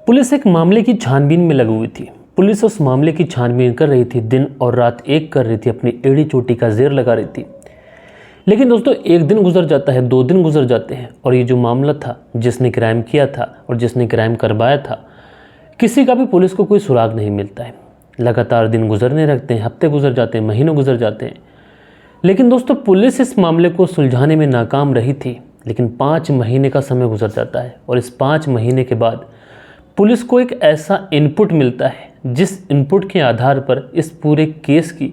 Police एक मामले की छानबीन में लगी हुई थी। पुलिस उस मामले की छानबीन कर रही थी, दिन और रात एक कर रही थी, अपनी एड़ी चोटी का जेर लगा रही थी। लेकिन दोस्तों, एक दिन गुजर जाता है, 2 दिन गुजर जाते हैं और ये जो मामला था, जिसने क्राइम किया था और जिसने क्राइम करवाया था, किसी का भी पुलिस को कोई सुराग नहीं मिलता है। लगातार दिन गुजरने लगते हैं, हफ्ते गुजर जाते हैं, महीनों गुजर जाते हैं। लेकिन दोस्तों, पुलिस इस मामले को सुलझाने में नाकाम रही थी। लेकिन 5 महीने का समय गुजर जाता है और इस 5 महीने के बाद पुलिस को एक ऐसा इनपुट मिलता है जिस इनपुट के आधार पर इस पूरे केस की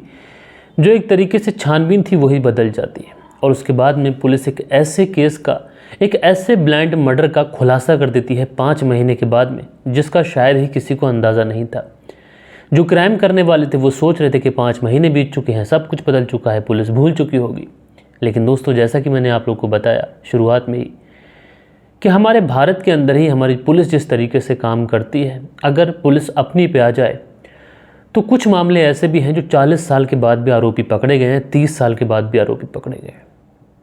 जो एक तरीके से छानबीन थी वही बदल जाती है। और उसके बाद में पुलिस एक ऐसे केस का, एक ऐसे ब्लाइंड मर्डर का खुलासा कर देती है 5 महीने के बाद में, जिसका शायद ही किसी को अंदाज़ा नहीं था। जो क्राइम करने वाले थे वो सोच रहे थे कि 5 महीने बीत चुके हैं, सब कुछ बदल चुका है, पुलिस भूल चुकी होगी। लेकिन दोस्तों, जैसा कि मैंने आप लोग को बताया शुरुआत में ही कि हमारे भारत के अंदर ही हमारी पुलिस जिस तरीके से काम करती है, अगर पुलिस अपनी पे आ जाए तो कुछ मामले ऐसे भी हैं जो 40 साल के बाद भी आरोपी पकड़े गए हैं, 30 साल के बाद भी आरोपी पकड़े गए हैं।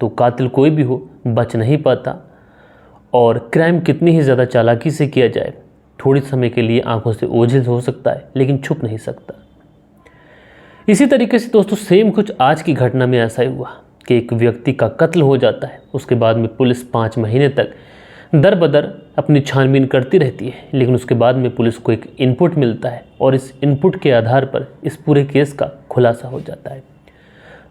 तो कातिल कोई भी हो बच नहीं पाता। और क्राइम कितनी ही ज़्यादा चालाकी से किया जाए, थोड़ी समय के लिए आंखों से ओझल हो सकता है लेकिन छुप नहीं सकता। इसी तरीके से दोस्तों, सेम कुछ आज की घटना में ऐसा ही हुआ कि एक व्यक्ति का कत्ल हो जाता है। उसके बाद में पुलिस 5 महीने तक दर बदर अपनी छानबीन करती रहती है। लेकिन उसके बाद में पुलिस को एक इनपुट मिलता है और इस इनपुट के आधार पर इस पूरे केस का खुलासा हो जाता है।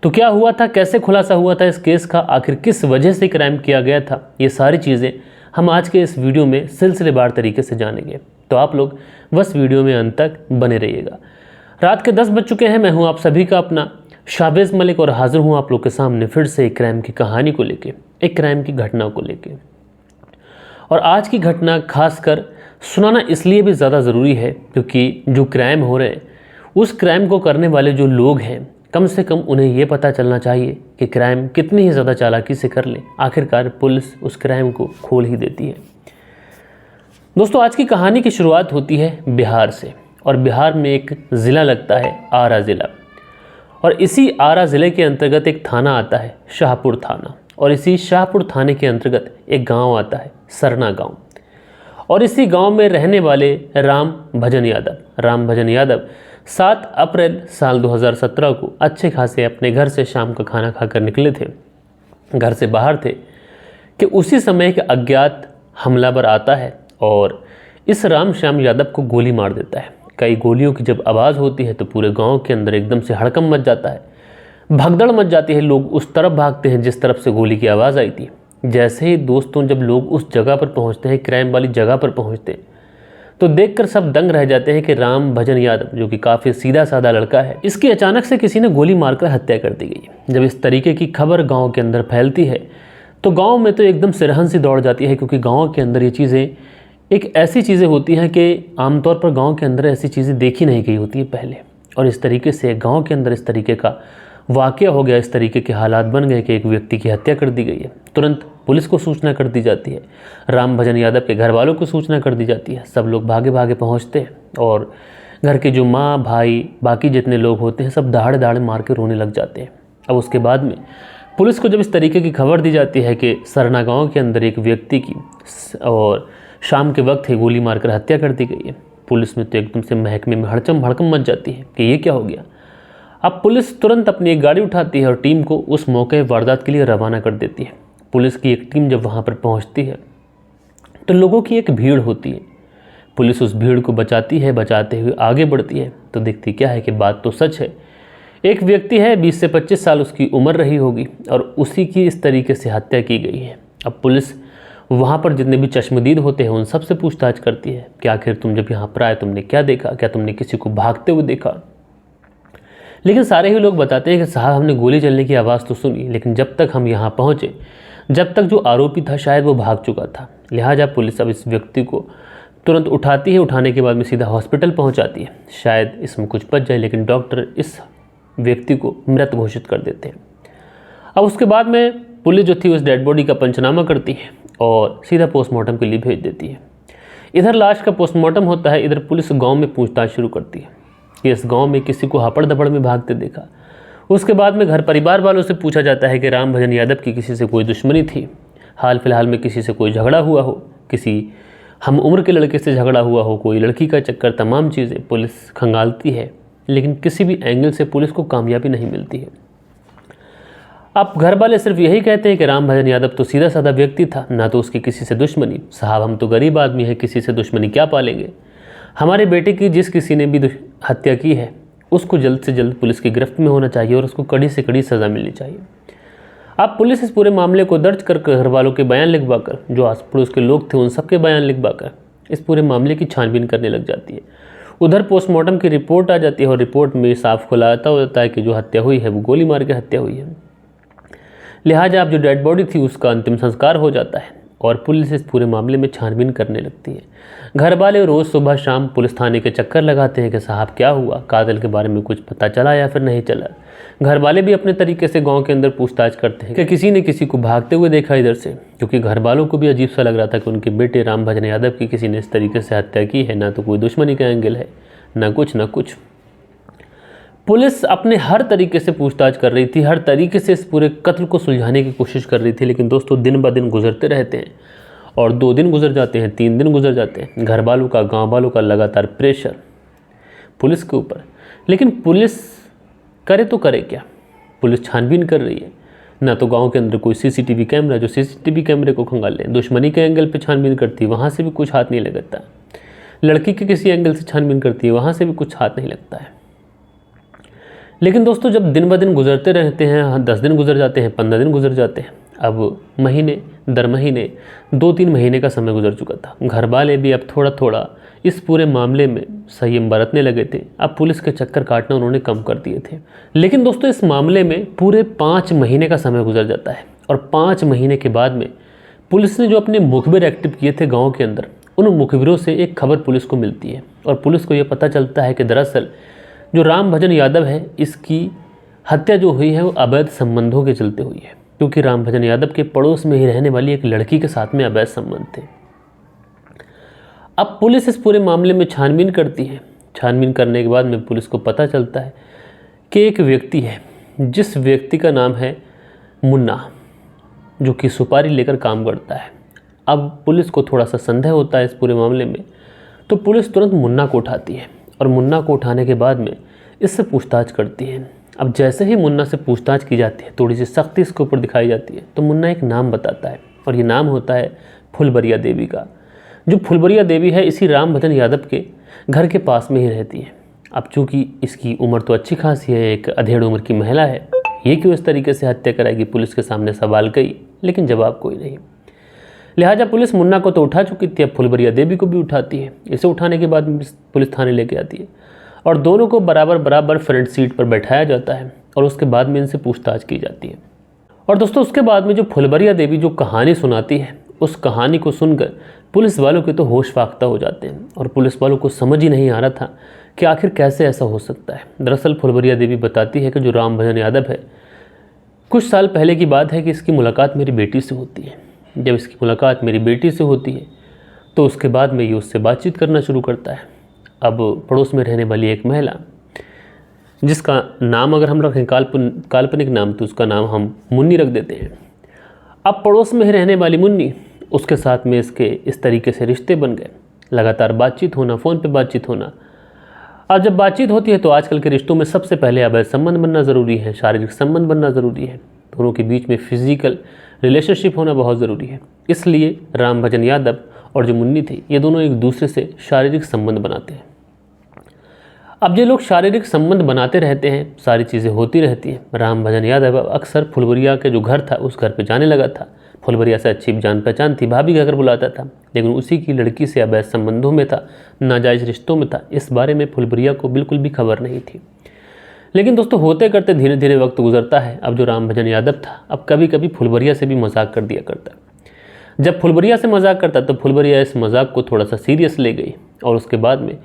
तो क्या हुआ था, कैसे खुलासा हुआ था इस केस का, आखिर किस वजह से क्राइम किया गया था, ये सारी चीज़ें हम आज के इस वीडियो में सिलसिलेवार तरीके से जानेंगे। तो आप लोग बस वीडियो में अंत तक बने रहिएगा। रात के 10 बज चुके हैं। मैं हूँ आप सभी का अपना शाहबाज मलिक और हाजिर हूँ आप लोग के सामने फिर से एक क्राइम की कहानी को लेके, एक क्राइम की घटना को लेके। और आज की घटना खासकर सुनाना इसलिए भी ज़्यादा ज़रूरी है क्योंकि जो क्राइम हो रहे हैं, उस क्राइम को करने वाले जो लोग हैं, कम से कम उन्हें ये पता चलना चाहिए कि क्राइम कितनी ही ज़्यादा चालाकी से कर ले, आखिरकार पुलिस उस क्राइम को खोल ही देती है। दोस्तों, आज की कहानी की शुरुआत होती है बिहार से। और बिहार में एक ज़िला लगता है आरा ज़िला। और इसी आरा ज़िले के अंतर्गत एक थाना आता है, शाहपुर थाना। और इसी शाहपुर थाने के अंतर्गत एक गांव आता है, सरना गांव। और इसी गांव में रहने वाले राम भजन यादव 7 अप्रैल साल 2017 को अच्छे खासे अपने घर से शाम का खाना खाकर निकले थे, घर से बाहर थे कि उसी समय एक अज्ञात हमलावर आता है और इस राम श्याम यादव को गोली मार देता है। कई गोलियों की जब आवाज़ होती है तो पूरे गांव के अंदर एकदम से हड़कंप मच जाता है, भगदड़ मच जाती है। लोग उस तरफ भागते हैं जिस तरफ से गोली की आवाज़ आई थी। जैसे ही दोस्तों जब लोग उस जगह पर पहुंचते हैं, क्राइम वाली जगह पर पहुंचते हैं, तो देखकर सब दंग रह जाते हैं कि राम भजन यादव, जो कि काफ़ी सीधा साधा लड़का है, इसकी अचानक से किसी ने गोली मारकर हत्या कर दी गई। जब इस तरीके की खबर गाँव के अंदर फैलती है तो गाँव में तो एकदम सिरहन सी दौड़ जाती है, क्योंकि गाँव के अंदर ये चीज़ें एक ऐसी चीज़ें होती हैं कि आमतौर पर गाँव के अंदर ऐसी चीज़ें देखी नहीं गई होती है पहले। और इस तरीके से गाँव के अंदर इस तरीके का वाक़या हो गया, इस तरीके के हालात बन गए कि एक व्यक्ति की हत्या कर दी गई है। तुरंत पुलिस को सूचना कर दी जाती है, राम भजन यादव के घर वालों को सूचना कर दी जाती है। सब लोग भागे भागे पहुंचते हैं और घर के जो माँ भाई बाकी जितने लोग होते हैं सब दहाड़े दहाड़े मार के रोने लग जाते हैं। अब उसके बाद में पुलिस को जब इस तरीके की खबर दी जाती है कि सरना गाँव के अंदर एक व्यक्ति की और शाम के वक्त ही गोली मारकर हत्या कर दी गई है, पुलिस में तो एकदम से महकमे में हड़कंप मच जाती है कि ये क्या हो गया। अब पुलिस तुरंत अपनी एक गाड़ी उठाती है और टीम को उस मौके वारदात के लिए रवाना कर देती है। पुलिस की एक टीम जब वहाँ पर पहुँचती है तो लोगों की एक भीड़ होती है। पुलिस उस भीड़ को बचाती है, बचाते हुए आगे बढ़ती है तो देखती क्या है कि बात तो सच है। एक व्यक्ति है, 20 से 25 साल उसकी उम्र रही होगी और उसी की इस तरीके से हत्या की गई है। अब पुलिस वहाँ पर जितने भी चश्मदीद होते हैं उन सब से पूछताछ करती है कि आखिर तुम जब यहाँ पर आए तुमने क्या देखा, क्या तुमने किसी को भागते हुए देखा। लेकिन सारे ही लोग बताते हैं कि साहब हमने गोली चलने की आवाज़ तो सुनी, लेकिन जब तक हम यहाँ पहुँचे, जब तक जो आरोपी था शायद वो भाग चुका था। लिहाजा पुलिस अब इस व्यक्ति को तुरंत उठाती है, उठाने के बाद में सीधा हॉस्पिटल पहुँचाती है। शायद इसमें कुछ बच जाए, लेकिन डॉक्टर इस व्यक्ति को मृत घोषित कर देते हैं। अब उसके बाद में पुलिस जो थी उस डेड बॉडी का पंचनामा करती है और सीधा पोस्टमार्टम के लिए भेज देती है। इधर लाश का पोस्टमार्टम होता है, इधर पुलिस गाँव में पूछताछ शुरू करती है कि इस गांव में किसी को हापड़ दपड़ में भागते देखा। उसके बाद में घर परिवार वालों से पूछा जाता है कि राम भजन यादव की किसी से कोई दुश्मनी थी, हाल फिलहाल में किसी से कोई झगड़ा हुआ हो, किसी हम उम्र के लड़के से झगड़ा हुआ हो, कोई लड़की का चक्कर, तमाम चीज़ें पुलिस खंगालती है, लेकिन किसी भी एंगल से पुलिस को कामयाबी नहीं मिलती है। अब घर वाले सिर्फ यही कहते हैं कि राम भजन यादव तो सीधा साधा व्यक्ति था, ना तो उसकी किसी से दुश्मनी। साहब हम तो गरीब आदमी हैं, किसी से दुश्मनी क्या पालेंगे। हमारे बेटे की जिस किसी ने भी हत्या की है उसको जल्द से जल्द पुलिस की गिरफ्त में होना चाहिए और उसको कड़ी से कड़ी सज़ा मिलनी चाहिए। अब पुलिस इस पूरे मामले को दर्ज कर घर वालों के बयान लिखवाकर, जो आस पड़ोस के लोग थे उन सबके बयान लिखवाकर इस पूरे मामले की छानबीन करने लग जाती है। उधर पोस्टमार्टम की रिपोर्ट आ जाती है और रिपोर्ट में साफ खुलासा हो जाता है कि जो हत्या हुई है वो गोली मार के हत्या हुई है। लिहाजा अब जो डेड बॉडी थी उसका अंतिम संस्कार हो जाता है और पुलिस इस पूरे मामले में छानबीन करने लगती है। घर वाले रोज़ सुबह शाम पुलिस थाने के चक्कर लगाते हैं कि साहब क्या हुआ, कातिल के बारे में कुछ पता चला या फिर नहीं चला। घर वाले भी अपने तरीके से गांव के अंदर पूछताछ करते हैं कि किसी ने किसी को भागते हुए देखा इधर से, क्योंकि घर वालों को भी अजीब सा लग रहा था कि उनके बेटे राम भजन यादव की किसी ने इस तरीके से हत्या की है। ना तो कोई दुश्मनी का एंगल है, ना कुछ। पुलिस अपने हर तरीके से पूछताछ कर रही थी, हर तरीके से इस पूरे कत्ल को सुलझाने की कोशिश कर रही थी, लेकिन दोस्तों दिन ब दिन गुजरते रहते हैं और 2 दिन गुजर जाते हैं, 3 दिन गुजर जाते हैं। घर वालों का, गांव वालों का लगातार प्रेशर पुलिस के ऊपर, लेकिन पुलिस करे तो करे क्या। पुलिस छानबीन कर रही है, ना तो गांव के अंदर कोई सीसीटीवी कैमरा जो सीसीटीवी कैमरे को खंगाल ले। दुश्मनी के एंगल पे छानबीन करती है, वहाँ से भी कुछ हाथ नहीं लगता। लड़की के किसी एंगल से छानबीन करती है, वहाँ से भी कुछ हाथ नहीं लगता है। लेकिन दोस्तों जब दिन ब दिन गुजरते रहते हैं, 10 दिन गुजर जाते हैं, 15 दिन गुजर जाते हैं, अब महीने दर महीने 2-3 महीने का समय गुजर चुका था। घर वाले भी अब थोड़ा थोड़ा इस पूरे मामले में संयम बरतने लगे थे। अब पुलिस के चक्कर काटना उन्होंने कम कर दिए थे। लेकिन दोस्तों इस मामले में पूरे 5 महीने का समय गुजर जाता है और 5 महीने के बाद में पुलिस ने जो अपने मुखबिर एक्टिव किए थे गाँव के अंदर, उन मुखबिरों से एक खबर पुलिस को मिलती है और पुलिस को ये पता चलता है कि दरअसल जो राम भजन यादव है इसकी हत्या जो हुई है वो अवैध संबंधों के चलते हुई है, क्योंकि राम भजन यादव के पड़ोस में ही रहने वाली एक लड़की के साथ में अवैध संबंध थे। अब पुलिस इस पूरे मामले में छानबीन करती है। छानबीन करने के बाद में पुलिस को पता चलता है कि एक व्यक्ति है, जिस व्यक्ति का नाम है मुन्ना, जो कि सुपारी लेकर काम करता है। अब पुलिस को थोड़ा सा संदेह होता है इस पूरे मामले में, तो पुलिस तुरंत मुन्ना को उठाती है और मुन्ना को उठाने के बाद में इससे पूछताछ करती है। अब जैसे ही मुन्ना से पूछताछ की जाती है, थोड़ी सी सख्ती इसके ऊपर दिखाई जाती है, तो मुन्ना एक नाम बताता है और ये नाम होता है फुलबरिया देवी का। जो फुलबरिया देवी है इसी राम भजन यादव के घर के पास में ही रहती है। अब चूँकि इसकी उम्र तो अच्छी खासी है, एक अधेड़ उम्र की महिला है, ये क्यों इस तरीके से हत्या कराएगी, पुलिस के सामने सवाल कई, लेकिन जवाब कोई नहीं। लिहाजा पुलिस मुन्ना को तो उठा चुकी थी, अब फुलबरिया देवी को भी उठाती है। इसे उठाने के बाद पुलिस थाने लेके आती है और दोनों को बराबर फ्रंट सीट पर बैठाया जाता है और उसके बाद में इनसे पूछताछ की जाती है। और दोस्तों उसके बाद में जो फुलबरिया देवी जो कहानी सुनाती है, उस कहानी को सुनकर पुलिस वालों के तो होश फाख्ता हो जाते हैं और पुलिस वालों को समझ ही नहीं आ रहा था कि आखिर कैसे ऐसा हो सकता है। दरअसल फुलबरिया देवी बताती है कि जो राम भजन यादव है, कुछ साल पहले की बात है कि इसकी मुलाकात मेरी बेटी से होती है। जब इसकी मुलाकात मेरी बेटी से होती है तो उसके बाद में ये उससे बातचीत करना शुरू करता है। अब पड़ोस में रहने वाली एक महिला, जिसका नाम अगर हम रखें काल्पनिक नाम, तो उसका नाम हम मुन्नी रख देते हैं। अब पड़ोस में रहने वाली मुन्नी, उसके साथ में इसके इस तरीके से रिश्ते बन गए, लगातार बातचीत होना, फ़ोन पे बातचीत होना। अब जब बातचीत होती है तो आजकल के रिश्तों में सबसे पहले अवैध संबंध बनना ज़रूरी है, शारीरिक संबंध बनना ज़रूरी है, दोनों के बीच में फिजिकल रिलेशनशिप होना बहुत ज़रूरी है। इसलिए राम भजन यादव और जो मुन्नी थी, ये दोनों एक दूसरे से शारीरिक संबंध बनाते हैं। अब ये लोग शारीरिक संबंध बनाते रहते हैं, सारी चीज़ें होती रहती हैं। राम भजन यादव अक्सर फुलबरिया के जो घर था उस घर पे जाने लगा था। फुलबरिया से अच्छी जान पहचान थी, भाभी का घर बुलाता था, लेकिन उसी की लड़की से अवैध संबंधों में था, नाजायज़ रिश्तों में था। इस बारे में फुलबरिया को बिल्कुल भी खबर नहीं थी। लेकिन दोस्तों होते करते धीरे धीरे वक्त गुजरता है। अब जो राम भजन यादव था, अब कभी कभी फुलबरिया से भी मजाक कर दिया करता। जब फुलबरिया से मजाक करता तो फुलबरिया इस मजाक को थोड़ा सा सीरियस ले गई और उसके बाद में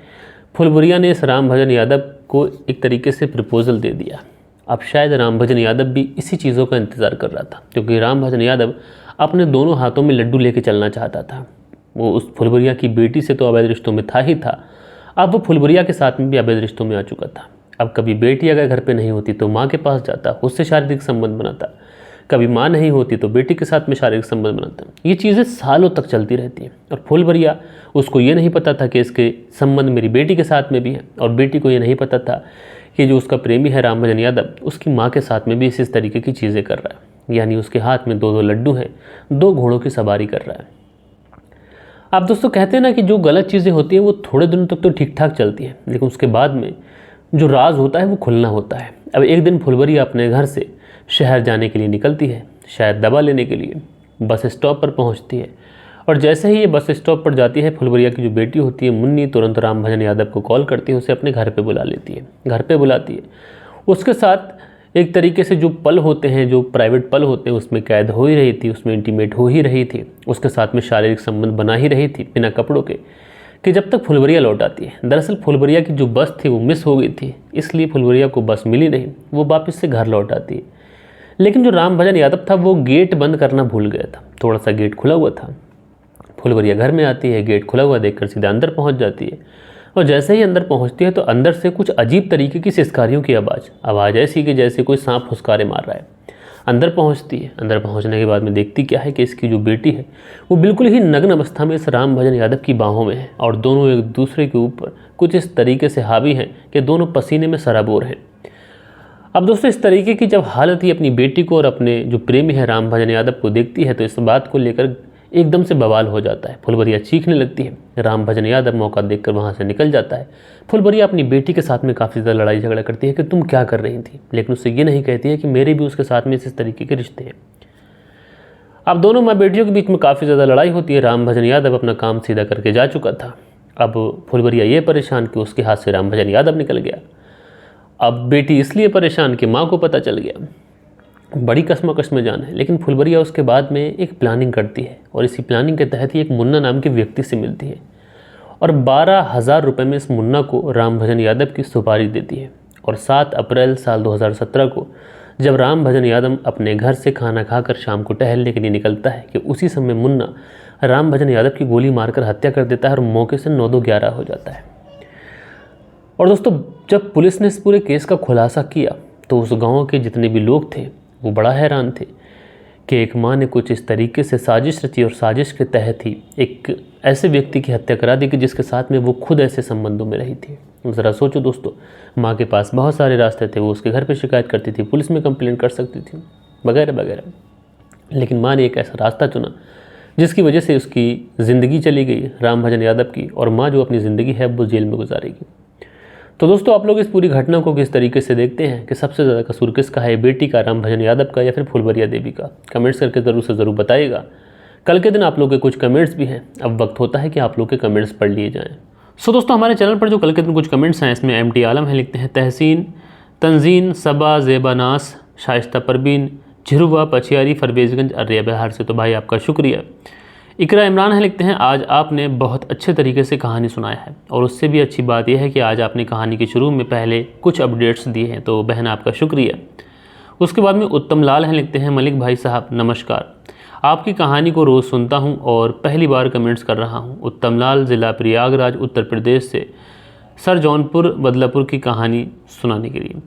फुलबरिया ने इस राम भजन यादव को एक तरीके से प्रपोजल दे दिया। अब शायद राम भजन यादव भी इसी चीज़ों का इंतज़ार कर रहा था, क्योंकि राम भजन यादव अपने दोनों हाथों में लड्डू लेके चलना चाहता था। वो उस फुलबरिया की बेटी से तो अवैध रिश्तों में था ही था, अब वो फुलबरिया के साथ में भी अवैध रिश्तों में आ चुका था। अब कभी बेटी अगर घर पे नहीं होती तो माँ के पास जाता, उससे शारीरिक संबंध बनाता, कभी माँ नहीं होती तो बेटी के साथ में शारीरिक संबंध बनाता है। ये चीज़ें सालों तक चलती रहती हैं और फुलबरिया उसको ये नहीं पता था कि इसके संबंध मेरी बेटी के साथ में भी है, और बेटी को ये नहीं पता था कि जो उसका प्रेमी है राम भजन यादव उसकी माँ के साथ में भी इस तरीके की चीज़ें कर रहा है, यानी उसके हाथ में 2-2 लड्डू हैं, 2 घोड़ों की सवारी कर रहा है। आप दोस्तों कहते हैं ना कि जो गलत चीज़ें होती हैं वो थोड़े दिनों तक तो ठीक ठाक चलती हैं, लेकिन उसके बाद में जो राज होता है वो खुलना होता है। अब एक दिन फुलबरिया अपने घर से शहर जाने के लिए निकलती है, शायद दवा लेने के लिए। बस स्टॉप पर पहुंचती है और जैसे ही ये बस स्टॉप पर जाती है, फुलबरिया की जो बेटी होती है मुन्नी तुरंत राम भजन यादव को कॉल करती है, उसे अपने घर पे बुला लेती है, घर पे बुलाती है। उसके साथ एक तरीके से जो पल होते हैं, जो प्राइवेट पल होते हैं, उसमें कैद हो ही रही थी, उसमें इंटीमेट हो ही रही थी, उसके साथ में शारीरिक संबंध बना ही रही थी बिना कपड़ों के, कि जब तक फुलबरिया लौट आती है। दरअसल फुलबरिया की जो बस थी वो मिस हो गई थी, इसलिए फुलबरिया को बस मिली नहीं, वो वापस से घर लौट आती है। लेकिन जो राम भजन यादव था वो गेट बंद करना भूल गया था, थोड़ा सा गेट खुला हुआ था। फुलबरिया घर में आती है, गेट खुला हुआ देखकर सीधा अंदर पहुंच जाती है, और जैसे ही अंदर पहुंचती है तो अंदर से कुछ अजीब तरीके की सिसकारियों की आवाज़ ऐसी कि जैसे कोई सांप फुसकारे मार रहा है। अंदर पहुंचती है, अंदर पहुंचने के बाद में देखती क्या है कि इसकी जो बेटी है वो बिल्कुल ही नग्न अवस्था में इस राम भजन यादव की बाहों में है, और दोनों एक दूसरे के ऊपर कुछ इस तरीके से हावी हैं कि दोनों पसीने में सराबोर हैं। अब दोस्तों इस तरीके की जब हालत ही अपनी बेटी को और अपने जो प्रेमी है राम भजन यादव को देखती है तो इस बात को लेकर एकदम से बवाल हो जाता है। फुलबरिया चीखने लगती है, राम भजन यादव मौका देखकर वहाँ से निकल जाता है। फुलबरिया अपनी बेटी के साथ में काफ़ी ज़्यादा लड़ाई झगड़ा करती है कि तुम क्या कर रही थी, लेकिन उससे ये नहीं कहती है कि मेरे भी उसके साथ में इस तरीके के रिश्ते हैं। अब दोनों माँ बेटियों के बीच में काफ़ी ज़्यादा लड़ाई होती है। राम भजन यादव अपना काम सीधा करके जा चुका था, अब फुलबरिया ये परेशान कि उसके हाथ से राम भजन यादव निकल गया। अब बेटी इसलिए परेशान कि माँ को पता चल गया। बड़ी कश्मकश में जान है, लेकिन फुलबरिया उसके बाद में एक प्लानिंग करती है, और इसी प्लानिंग के तहत ही एक मुन्ना नाम के व्यक्ति से मिलती है और 12,000 रुपये में इस मुन्ना को राम भजन यादव की सुपारी देती है। और 7 अप्रैल साल 2017 को जब राम भजन यादव अपने घर से खाना खाकर शाम को टहलने के लिए निकलता है कि उसी समय मुन्ना राम भजन यादव की गोली मारकर हत्या कर देता है और मौके से 9-11 हो जाता है। और दोस्तों जब पुलिस ने इस पूरे केस का खुलासा किया तो उस गाँव के जितने भी लोग थे वो बड़ा हैरान थे कि एक माँ ने कुछ इस तरीके से साजिश रची और साजिश के तहत ही एक ऐसे व्यक्ति की हत्या करा दी कि जिसके साथ में वो खुद ऐसे संबंधों में रही थी। ज़रा सोचो दोस्तों, माँ के पास बहुत सारे रास्ते थे, वो उसके घर पे शिकायत करती थी, पुलिस में कंप्लेंट कर सकती थी, वगैरह वगैरह, लेकिन माँ ने एक ऐसा रास्ता चुना जिसकी वजह से उसकी ज़िंदगी चली गई राम भजन यादव की, और माँ जो अपनी ज़िंदगी है वो जेल में गुजारेगी। तो दोस्तों आप लोग इस पूरी घटना को किस तरीके से देखते हैं कि सबसे ज़्यादा कसूर किसका है, बेटी का, राम भजन यादव का, या फिर फुलबरिया देवी का? कमेंट्स करके ज़रूर से ज़रूर बताइएगा। कल के दिन आप लोग के कुछ कमेंट्स भी हैं, अब वक्त होता है कि आप लोग के कमेंट्स पढ़ लिए जाएँ। सो दोस्तों हमारे चैनल पर जो कल के दिन कुछ कमेंट्स हैं इसमें MT आलम है, लिखते हैं तहसीन, तंजीन, सबा, ज़ेबानास, शाइस्ता परवीन, झिरुआ, पछियारी, फरवेजगंज, अररिया बिहार से, तो भाई आपका शुक्रिया। इकरा इमरान है, लिखते हैं आज आपने बहुत अच्छे तरीके से कहानी सुनाया है, और उससे भी अच्छी बात यह है कि आज आपने कहानी के शुरू में पहले कुछ अपडेट्स दिए हैं, तो बहन आपका शुक्रिया। उसके बाद में उत्तम लाल हैं, लिखते हैं मलिक भाई साहब नमस्कार, आपकी कहानी को रोज़ सुनता हूं और पहली बार कमेंट्स कर रहा हूं। उत्तम लाल, ज़िला प्रयागराज, उत्तर प्रदेश से, सर जौनपुर बदलापुर की कहानी सुनाने के लिए।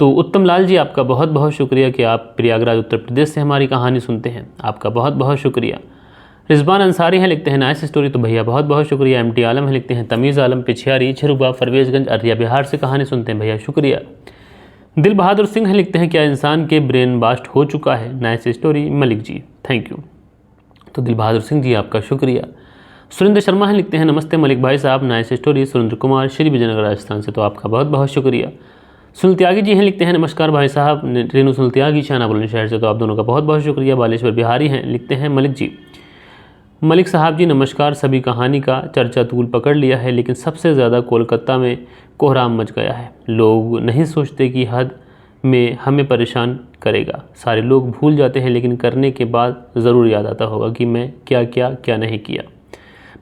तो उत्तम लाल जी आपका बहुत बहुत शुक्रिया कि आप प्रयागराज उत्तर प्रदेश से हमारी कहानी सुनते हैं, आपका बहुत बहुत शुक्रिया। रिजवान अंसारी हैं, लिखते हैं नाइस स्टोरी, तो भैया बहुत बहुत शुक्रिया। MT आलम है, लिखते हैं तमीज़ आलम, पिछियारी, झिरुआ, फरवेजगंज, अररिया बिहार से कहानी सुनते हैं, भैया शुक्रिया। दिल बहादुर सिंह हैं, लिखते हैं क्या इंसान के ब्रेन बास्ट हो चुका है, nice story Malik ji, thank you. तो दिल बहादुर सिंह जी आपका शुक्रिया। सुरेंद्र शर्मा हैं, लिखते हैं नमस्ते मलिक भाई साहब, नाइस स्टोरी। सुरेंद्र कुमार, श्री विजयनगर राजस्थान से, तो आपका बहुत बहुत शुक्रिया। सुनील त्यागी जी हैं, लिखते हैं नमस्कार भाई साहब, रेणु सुनील त्यागी, शाना बुलंदशहर से, तो आप दोनों का बहुत बहुत शुक्रिया। बालेश्वर बिहारी हैं, लिखते हैं मलिक जी, मलिक साहब जी नमस्कार, सभी कहानी का चर्चा तूल पकड़ लिया है, लेकिन सबसे ज़्यादा कोलकाता में कोहराम मच गया है। लोग नहीं सोचते कि हद में हमें परेशान करेगा, सारे लोग भूल जाते हैं, लेकिन करने के बाद ज़रूर याद आता होगा कि मैं क्या किया क्या नहीं किया।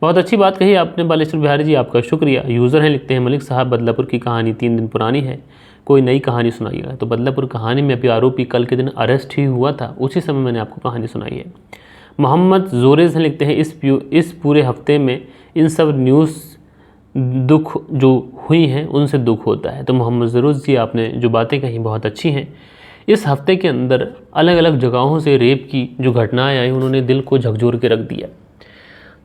बहुत अच्छी बात कही आपने बालेश्वर बिहारी जी, आपका शुक्रिया। यूज़र हैं, लिखते हैं मलिक साहब बदलापुर की कहानी 3 दिन पुरानी है, कोई नई कहानी सुनाइएगा। तो बदलापुर कहानी में अभी आरोपी कल के दिन अरेस्ट ही हुआ था, उसी समय मैंने आपको कहानी सुनाई है। मोहम्मद जोरेज हैं, लिखते हैं इस पूरे हफ्ते में इन सब न्यूज़ दुख जो हुई हैं उनसे दुख होता है। तो मोहम्मद जोरेज जी आपने जो बातें कही बहुत अच्छी हैं। इस हफ्ते के अंदर अलग अलग जगहों से रेप की जो घटनाएं आई उन्होंने दिल को झकझोर के रख दिया।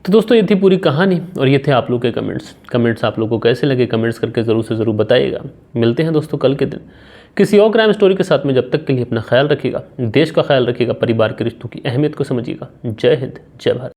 तो दोस्तों ये थी पूरी कहानी और ये थे आप लोग के कमेंट्स आप लोगों को कैसे लगे कमेंट्स करके ज़रूर से ज़रूर बताइएगा। मिलते हैं दोस्तों कल के दिन किसी और क्राइम स्टोरी के साथ में। जब तक के लिए अपना ख्याल रखिएगा, देश का ख्याल रखिएगा, परिवार के रिश्तों की अहमियत को समझिएगा। जय हिंद, जय भारत।